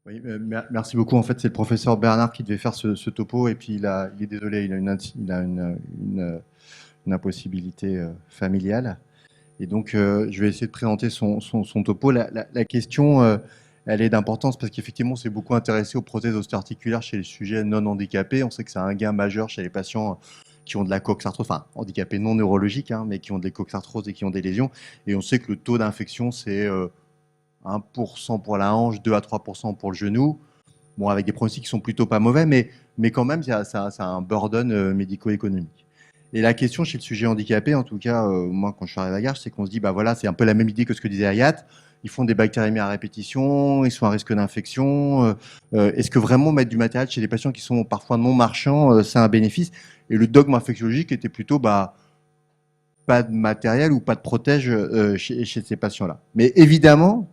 Oui, merci beaucoup. En fait, c'est le professeur Bernard qui devait faire ce topo et puis il est désolé, il a une impossibilité familiale. Et donc, je vais essayer de présenter son topo. La question, elle est d'importance parce qu'effectivement, c'est beaucoup intéressé aux prothèses ostéo-articulaires chez les sujets non handicapés. On sait que c'est un gain majeur chez les patients qui ont de la coxarthrose, enfin, handicapés non neurologiques, hein, mais qui ont des coxarthroses et qui ont des lésions. Et on sait que le taux d'infection, c'est 1% pour la hanche, 2 à 3% pour le genou. Bon, avec des pronostics qui sont plutôt pas mauvais, mais quand même, ça a un burden médico-économique. Et la question chez le sujet handicapé, en tout cas, moi, quand je suis arrivé à Garches, c'est qu'on se dit, bah voilà, c'est un peu la même idée que ce que disait Ayat. Ils font des bactériémies à répétition, ils sont à risque d'infection. Est-ce que vraiment mettre du matériel chez des patients qui sont parfois non marchands, c'est un bénéfice? Et le dogme infectiologique était plutôt, bah, pas de matériel ou pas de protège chez ces patients-là. Mais évidemment,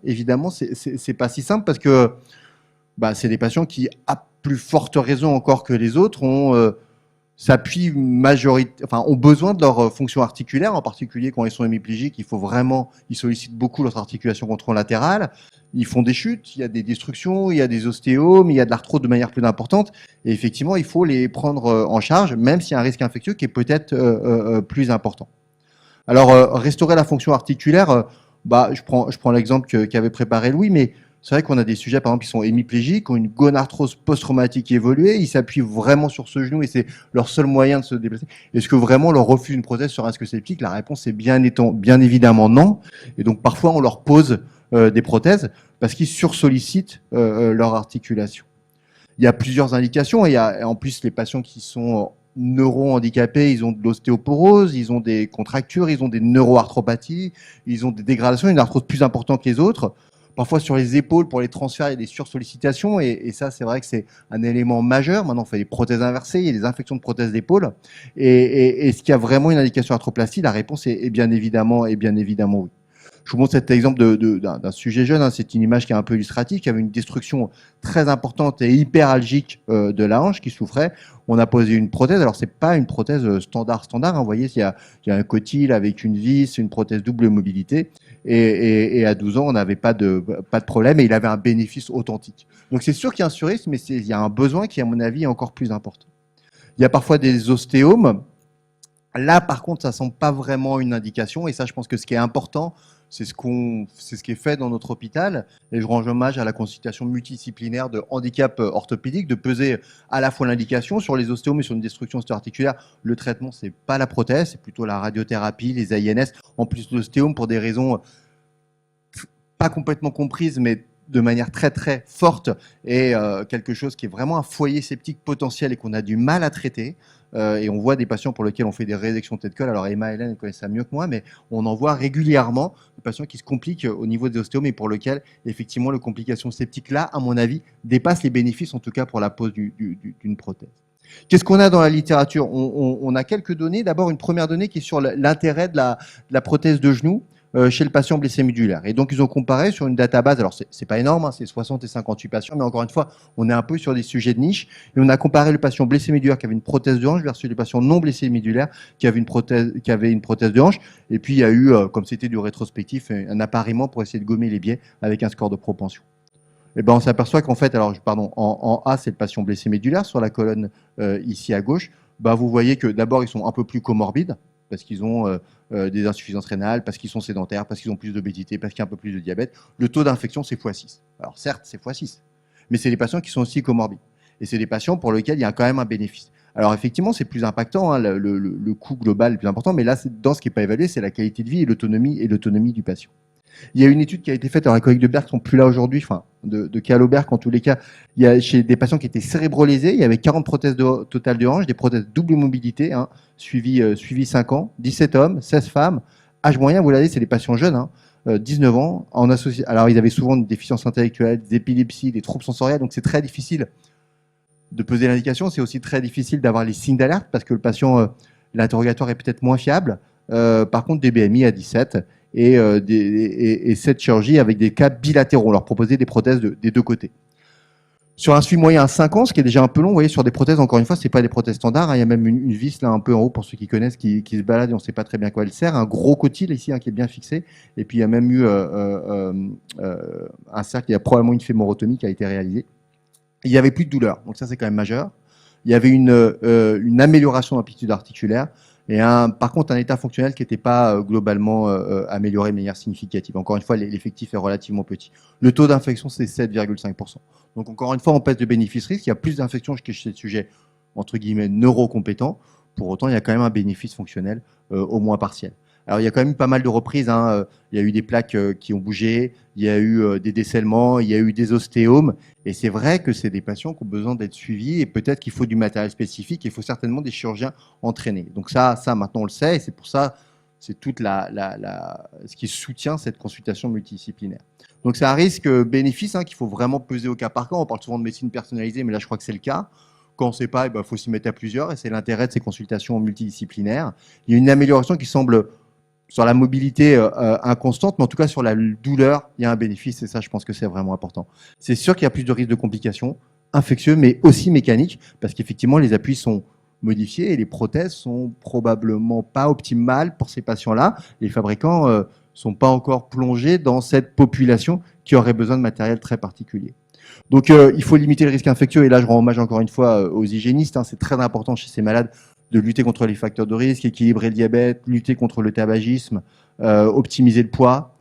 c'est pas si simple parce que bah, c'est des patients qui, à plus forte raison encore que les autres, ont besoin de leur fonction articulaire, en particulier quand ils sont hémiplégiques. Ils sollicitent beaucoup leur articulation contrôle-latérale. Ils font des chutes, il y a des destructions, il y a des ostéomes, il y a de l'arthrose de manière plus importante. Et effectivement, il faut les prendre en charge, même s'il y a un risque infectieux qui est peut-être plus important. Alors, restaurer la fonction articulaire, bah, je prends l'exemple qu'avait préparé Louis, mais c'est vrai qu'on a des sujets, par exemple, qui sont hémiplégiques, qui ont une gonarthrose post-traumatique évoluée, ils s'appuient vraiment sur ce genou et c'est leur seul moyen de se déplacer. Est-ce que vraiment on leur refuse une prothèse sur un sceptique? La réponse est bien évidemment non. Et donc, parfois, on leur pose des prothèses parce qu'ils sursollicitent leur articulation. Il y a plusieurs indications. Et en plus, les patients qui sont neuro-handicapés, ils ont de l'ostéoporose, ils ont des contractures, ils ont des neuroarthropathies, ils ont des dégradations, une arthrose plus importante que les autres. Parfois, sur les épaules, pour les transferts, il y a des sursollicitations. Et ça, c'est vrai que c'est un élément majeur. Maintenant, on fait des prothèses inversées, il y a des infections de prothèses d'épaule. Est-ce qu'il y a vraiment une indication arthroplastie? La réponse est bien évidemment oui. Je vous montre cet exemple d'un sujet jeune, hein. C'est une image qui est un peu illustrative, qui avait une destruction très importante et hyperalgique de la hanche qui souffrait. On a posé une prothèse. Alors, c'est pas une prothèse standard. Hein. Vous voyez, il y a un cotyle avec une vis, une prothèse double mobilité. Et à 12 ans, on n'avait pas de problème et il avait un bénéfice authentique. Donc, c'est sûr qu'il y a un surisme, mais il y a un besoin qui, à mon avis, est encore plus important. Il y a parfois des ostéomes. Là, par contre, ça ne semble pas vraiment une indication. Et ça, je pense que ce qui est important, c'est ce qui est fait dans notre hôpital. Et je rends hommage à la consultation multidisciplinaire de handicap orthopédique, de peser à la fois l'indication sur les ostéomes et sur une destruction ostéo-articulaire. Le traitement, c'est pas la prothèse, c'est plutôt la radiothérapie, les AINS. En plus, l'ostéome, pour des raisons pas complètement comprises, mais de manière très très forte, et quelque chose qui est vraiment un foyer septique potentiel et qu'on a du mal à traiter. Et on voit des patients pour lesquels on fait des réélections de tête-colle. Alors Emma et Hélène elles connaissent ça mieux que moi, mais on en voit régulièrement des patients qui se compliquent au niveau des ostéomes et pour lesquels effectivement les complications septiques là, à mon avis, dépassent les bénéfices en tout cas pour la pose d'une prothèse. Qu'est-ce qu'on a dans la littérature? On a quelques données. D'abord, une première donnée qui est sur l'intérêt de la prothèse de genou chez le patient blessé médulaire. Et donc, ils ont comparé sur une database, alors c'est pas énorme, hein, c'est 60 et 58 patients, mais encore une fois, on est un peu sur des sujets de niche. Et on a comparé le patient blessé médulaire qui avait une prothèse de hanche versus le patient non blessé médulaire qui avait une prothèse de hanche. Et puis, il y a eu, comme c'était du rétrospectif, un appariement pour essayer de gommer les biais avec un score de propension. Et ben, on s'aperçoit qu'en fait, alors, pardon, en A, c'est le patient blessé médulaire, sur la colonne ici à gauche. Bah, vous voyez que d'abord, ils sont un peu plus comorbides, parce qu'ils ont des insuffisances rénales, parce qu'ils sont sédentaires, parce qu'ils ont plus d'obésité, parce qu'il y a un peu plus de diabète. Le taux d'infection, c'est x6. Alors certes, c'est x6, mais c'est des patients qui sont aussi comorbides. Et c'est des patients pour lesquels il y a quand même un bénéfice. Alors effectivement, c'est plus impactant, hein, le coût global est plus important, mais là, dans ce qui n'est pas évalué, c'est la qualité de vie et l'autonomie du patient. Il y a une étude qui a été faite, alors les collègues de Berck sont plus là aujourd'hui, enfin de Caloberg en tous les cas, il y a chez des patients qui étaient cérébrolésés, il y avait 40 prothèses totales de hanche, des prothèses double mobilité, hein, suivi 5 ans, 17 hommes, 16 femmes, âge moyen, vous l'avez, c'est des patients jeunes, hein, 19 ans, alors ils avaient souvent une déficience intellectuelle, des épilepsies, des troubles sensoriels, donc c'est très difficile de peser l'indication, c'est aussi très difficile d'avoir les signes d'alerte parce que le patient, l'interrogatoire est peut-être moins fiable. Par contre, des BMI à 17 et cette chirurgie avec des cas bilatéraux. On leur proposait des prothèses des deux côtés. Sur un suivi moyen à 5 ans, ce qui est déjà un peu long, vous voyez, sur des prothèses, encore une fois, c'est pas des prothèses standards, hein. Il y a même une vis là un peu en haut pour ceux qui connaissent, qui se balade et on ne sait pas très bien à quoi elle sert. Un gros cotyle ici, hein, qui est bien fixé. Et puis il y a même eu un cercle, il y a probablement une fémorotomie qui a été réalisée. Il n'y avait plus de douleur, donc ça c'est quand même majeur. Il y avait une amélioration d'amplitude articulaire et par contre un état fonctionnel qui n'était pas globalement amélioré de manière significative. Encore une fois, l'effectif est relativement petit. Le taux d'infection, c'est 7,5%. Donc encore une fois, on pèse de bénéfice-risque. Il y a plus d'infections chez ces sujets, entre guillemets, neurocompétents. Pour autant, il y a quand même un bénéfice fonctionnel, au moins partiel. Alors, il y a quand même eu pas mal de reprises, hein. Il y a eu des plaques qui ont bougé, il y a eu des décellements, il y a eu des ostéomes. Et c'est vrai que c'est des patients qui ont besoin d'être suivis et peut-être qu'il faut du matériel spécifique. Il faut certainement des chirurgiens entraînés. Donc ça maintenant, on le sait. Et c'est pour ça, c'est toute ce qui soutient cette consultation multidisciplinaire. Donc c'est un risque bénéfice, hein, qu'il faut vraiment peser au cas par cas. On parle souvent de médecine personnalisée, mais là, je crois que c'est le cas. Quand on ne sait pas, il faut s'y mettre à plusieurs. Et c'est l'intérêt de ces consultations multidisciplinaires. Il y a une amélioration qui semble sur la mobilité inconstante, mais en tout cas sur la douleur, il y a un bénéfice et ça, je pense que c'est vraiment important. C'est sûr qu'il y a plus de risques de complications infectieuses, mais aussi mécaniques, parce qu'effectivement, les appuis sont modifiés et les prothèses sont probablement pas optimales pour ces patients-là. Les fabricants sont pas encore plongés dans cette population qui aurait besoin de matériel très particulier. Donc, il faut limiter le risque infectieux. Et là, je rends hommage encore une fois aux hygiénistes, hein. C'est très important chez ces malades de lutter contre les facteurs de risque, équilibrer le diabète, lutter contre le tabagisme, optimiser le poids.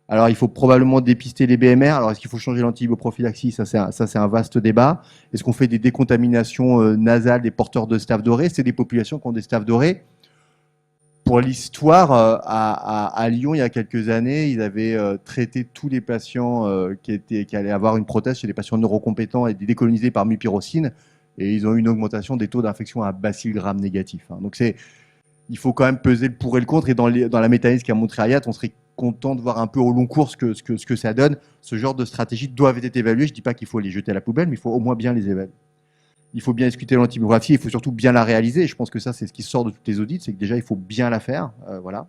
Alors, il faut probablement dépister les BMR. Alors, est-ce qu'il faut changer l'antibioprophylaxie? Ça, c'est un vaste débat. Est-ce qu'on fait des décontaminations nasales des porteurs de staph dorée? C'est des populations qui ont des staph dorées. Pour l'histoire, à Lyon, il y a quelques années, ils avaient traité tous les patients qui allaient avoir une prothèse chez des patients neurocompétents et décolonisés par mupirocine. Et ils ont eu une augmentation des taux d'infection à bacilles gram négatifs, hein. Donc, il faut quand même peser le pour et le contre. Et dans la méta-analyse qu'a montré Ayat, on serait content de voir un peu au long cours ce que ça donne. Ce genre de stratégies doivent être évaluées. Je ne dis pas qu'il faut les jeter à la poubelle, mais il faut au moins bien les évaluer. Il faut bien discuter l'antibiographie, il faut surtout bien la réaliser. Et je pense que ça, c'est ce qui sort de toutes les audits, c'est que déjà, il faut bien la faire. Voilà.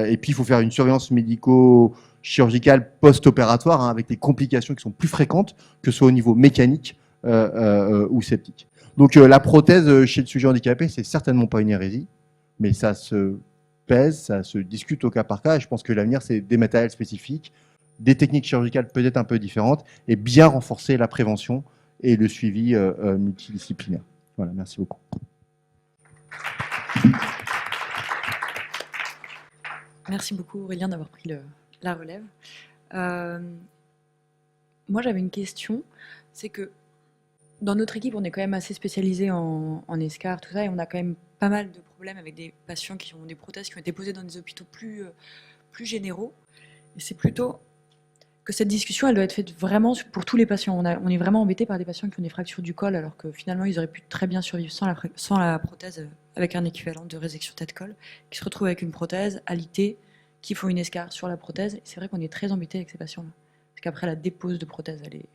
Et puis, il faut faire une surveillance médico-chirurgicale post-opératoire, hein, avec des complications qui sont plus fréquentes, que ce soit au niveau mécanique ou septique. Donc, la prothèse chez le sujet handicapé, c'est certainement pas une hérésie, mais ça se pèse, ça se discute au cas par cas. Et je pense que l'avenir, c'est des matériels spécifiques, des techniques chirurgicales peut-être un peu différentes, et bien renforcer la prévention et le suivi multidisciplinaire. Voilà, merci beaucoup. Merci beaucoup Aurélien d'avoir pris la relève. Moi j'avais une question, c'est que dans notre équipe on est quand même assez spécialisé en escar, tout ça, et on a quand même pas mal de problèmes avec des patients qui ont des prothèses qui ont été posées dans des hôpitaux plus généraux. Et c'est plutôt que cette discussion, elle doit être faite vraiment pour tous les patients. On est vraiment embêté par des patients qui ont des fractures du col, alors que finalement, ils auraient pu très bien survivre sans la prothèse, avec un équivalent de résection tête-col, qui se retrouvent avec une prothèse alitée, qui font une escarre sur la prothèse. Et c'est vrai qu'on est très embêté avec ces patients-là. Parce qu'après, la dépose de prothèse, elle est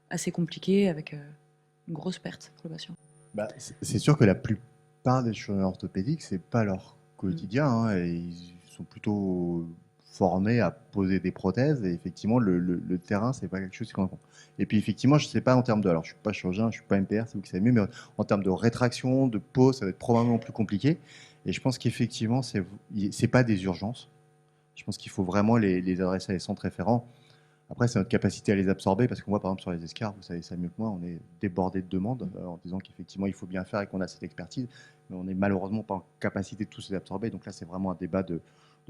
assez compliquée, avec une grosse perte pour le patient. Bah, c'est sûr que la plupart des chirurgiens orthopédiques, c'est pas leur quotidien, hein, et ils sont plutôt formés à poser des prothèses. Et effectivement, le terrain, c'est pas quelque chose qu'on rencontre. Et puis effectivement, je sais pas en termes de, alors je suis pas chirurgien, je suis pas MPR, c'est vous qui savez mieux, mais en termes de rétraction, de pose, ça va être probablement plus compliqué. Et je pense qu'effectivement, c'est pas des urgences. Je pense qu'il faut vraiment les adresser à des centres référents. Après, c'est notre capacité à les absorber, parce qu'on voit par exemple sur les escarres, vous savez ça mieux que moi, on est débordé de demandes en disant qu'effectivement il faut bien faire et qu'on a cette expertise, mais on n'est malheureusement pas en capacité de tous les absorber. Donc là, c'est vraiment un débat de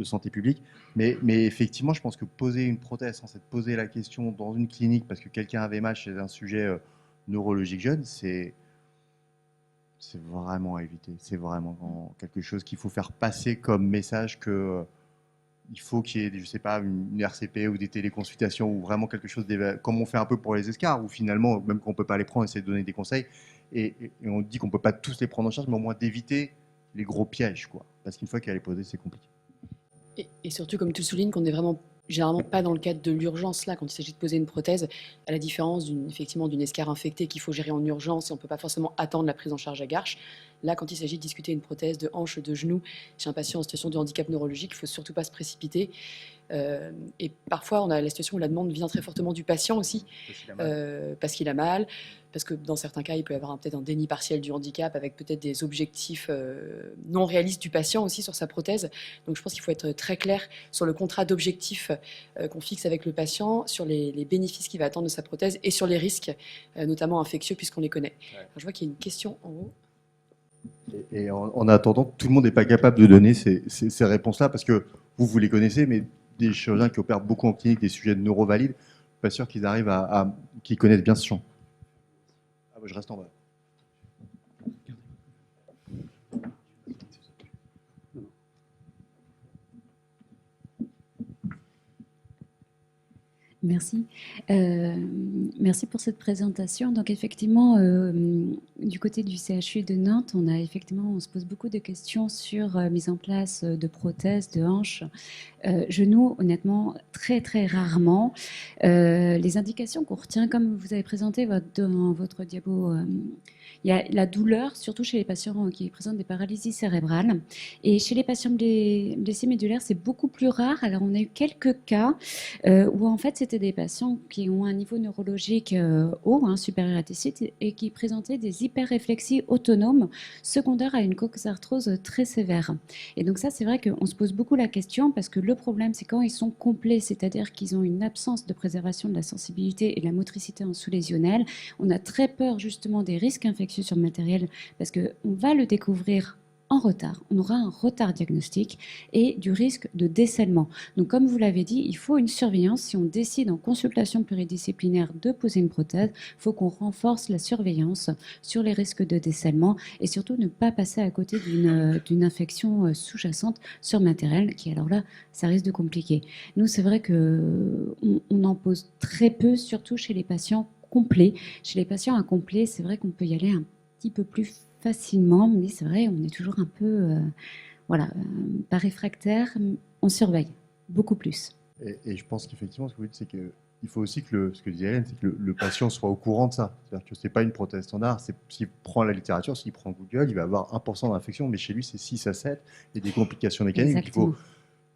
santé publique. Mais effectivement, je pense que poser une prothèse sans s'être posé la question dans une clinique parce que quelqu'un avait mal chez un sujet neurologique jeune, c'est vraiment à éviter. C'est vraiment quelque chose qu'il faut faire passer comme message que il faut qu'il y ait, je sais pas, une RCP ou des téléconsultations ou vraiment quelque chose comme on fait un peu pour les escarres, où finalement, même quand on peut pas les prendre, on essaie de donner des conseils. Et on dit qu'on peut pas tous les prendre en charge, mais au moins d'éviter les gros pièges, quoi. Parce qu'une fois qu'elle est posée, c'est compliqué. Et surtout, comme tu le soulignes, qu'on n'est vraiment généralement pas dans le cadre de l'urgence là, quand il s'agit de poser une prothèse, à la différence effectivement d'une escarre infectée qu'il faut gérer en urgence et on ne peut pas forcément attendre la prise en charge à Garches. Là, quand il s'agit de discuter une prothèse de hanche, de genou chez un patient en situation de handicap neurologique, il ne faut surtout pas se précipiter. Et parfois, on a la situation où la demande vient très fortement du patient aussi, parce qu'il a mal, parce que dans certains cas, il peut y avoir peut-être un déni partiel du handicap avec peut-être des objectifs non réalistes du patient aussi sur sa prothèse. Donc je pense qu'il faut être très clair sur le contrat d'objectifs qu'on fixe avec le patient, sur les bénéfices qu'il va attendre de sa prothèse et sur les risques, notamment infectieux, puisqu'on les connaît. Alors, je vois qu'il y a une question en haut. Et en attendant, tout le monde n'est pas capable de donner ces réponses-là parce que vous les connaissez, mais des chirurgiens qui opèrent beaucoup en clinique des sujets de neurovalides, pas sûr qu'ils arrivent qu'ils connaissent bien ce champ. Ah, bah, je reste en bas. Merci. Merci pour cette présentation. Donc effectivement, du côté du CHU de Nantes, on se pose beaucoup de questions sur mise en place de prothèses, de hanches, genoux, honnêtement, très très rarement. Les indications qu'on retient, comme vous avez présenté dans votre diapo, il y a la douleur, surtout chez les patients qui présentent des paralysies cérébrales. Et chez les patients blessés médulaires, c'est beaucoup plus rare. Alors, on a eu quelques cas où, en fait, c'était des patients qui ont un niveau neurologique haut, supérieur à T6, et qui présentaient des hyperréflexies autonomes secondaires à une coxarthrose très sévère. Et donc ça, c'est vrai qu'on se pose beaucoup la question parce que le problème, c'est quand ils sont complets, c'est-à-dire qu'ils ont une absence de préservation de la sensibilité et de la motricité en sous-lésionnelle. On a très peur justement des risques infectieux sur le matériel parce qu'on va le découvrir en retard. On aura un retard diagnostique et du risque de décèlement. Donc, comme vous l'avez dit, il faut une surveillance. Si on décide en consultation pluridisciplinaire de poser une prothèse, il faut qu'on renforce la surveillance sur les risques de décèlement et surtout ne pas passer à côté d'une infection sous-jacente sur le matériel qui, alors là, ça risque de compliquer. Nous, c'est vrai qu'on en pose très peu, surtout chez les patients complets. Chez les patients incomplets, c'est vrai qu'on peut y aller un petit peu plus facilement, mais c'est vrai, on est toujours un peu, pas réfractaire, on surveille beaucoup plus. Et je pense qu'effectivement, ce que vous dites, c'est qu'il faut aussi que ce que disait Hélène, c'est que le patient soit au courant de ça. C'est-à-dire que ce n'est pas une prothèse standard. S'il prend la littérature, s'il prend Google, il va avoir 1% d'infection, mais chez lui, c'est 6 à 7 et des complications mécaniques. Exactement.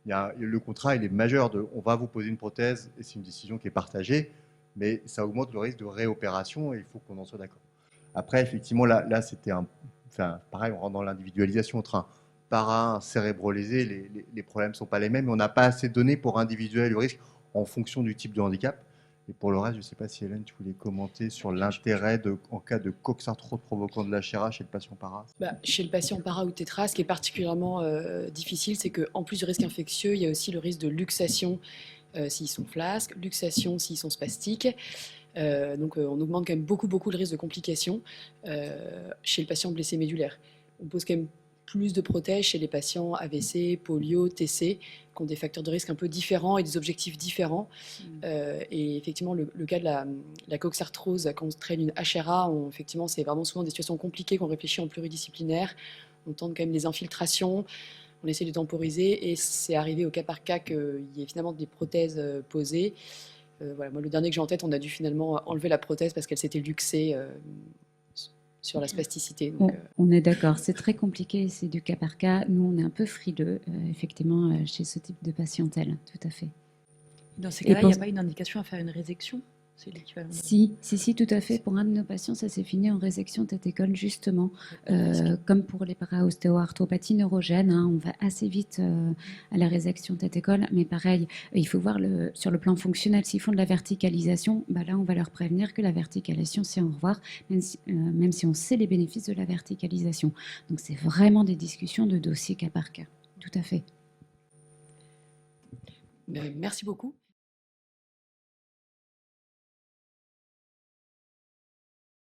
Le contrat, il est majeur. On va vous poser une prothèse et c'est une décision qui est partagée, mais ça augmente le risque de réopération et il faut qu'on en soit d'accord. Après, effectivement, là c'était pareil, on rentre dans l'individualisation entre un para, un cérébrolésé, les problèmes ne sont pas les mêmes, mais on n'a pas assez de données pour individualiser le risque en fonction du type de handicap. Et pour le reste, je ne sais pas si Hélène, tu voulais commenter sur l'intérêt en cas de coxarthrose provoquant de l'HRA chez le patient para. Chez le patient para ou tétra, ce qui est particulièrement difficile, c'est qu'en plus du risque infectieux, il y a aussi le risque de luxation s'ils sont flasques, luxation s'ils sont spastiques. Donc on augmente quand même beaucoup le risque de complications chez le patient blessé médulaire. On pose quand même plus de prothèses chez les patients AVC, polio, TC, qui ont des facteurs de risque un peu différents et des objectifs différents. Et effectivement, le cas de la coxarthrose quand on traîne une HRA, effectivement, c'est vraiment souvent des situations compliquées qu'on réfléchit en pluridisciplinaire. On tente quand même les infiltrations, on essaie de temporiser, et c'est arrivé au cas par cas qu'il y ait finalement des prothèses posées. Moi, le dernier que j'ai en tête, on a dû finalement enlever la prothèse parce qu'elle s'était luxée sur la spasticité. Donc, on est d'accord, c'est très compliqué, c'est du cas par cas. Nous, on est un peu frileux, effectivement, chez ce type de patientèle, tout à fait. Dans ces cas-là, il n'y a pas une indication à faire une résection? C'est l'équivalent. Si, tout à fait. Pour un de nos patients, ça s'est fini en résection tête-école, justement. Comme pour les para-ostéo-arthropathie neurogène, on va assez vite à la résection tête-école. Mais pareil, il faut voir sur le plan fonctionnel, s'ils font de la verticalisation, là, on va leur prévenir que la verticalisation, c'est au revoir, même si on sait les bénéfices de la verticalisation. Donc, c'est vraiment des discussions de dossier cas par cas. Tout à fait. merci beaucoup.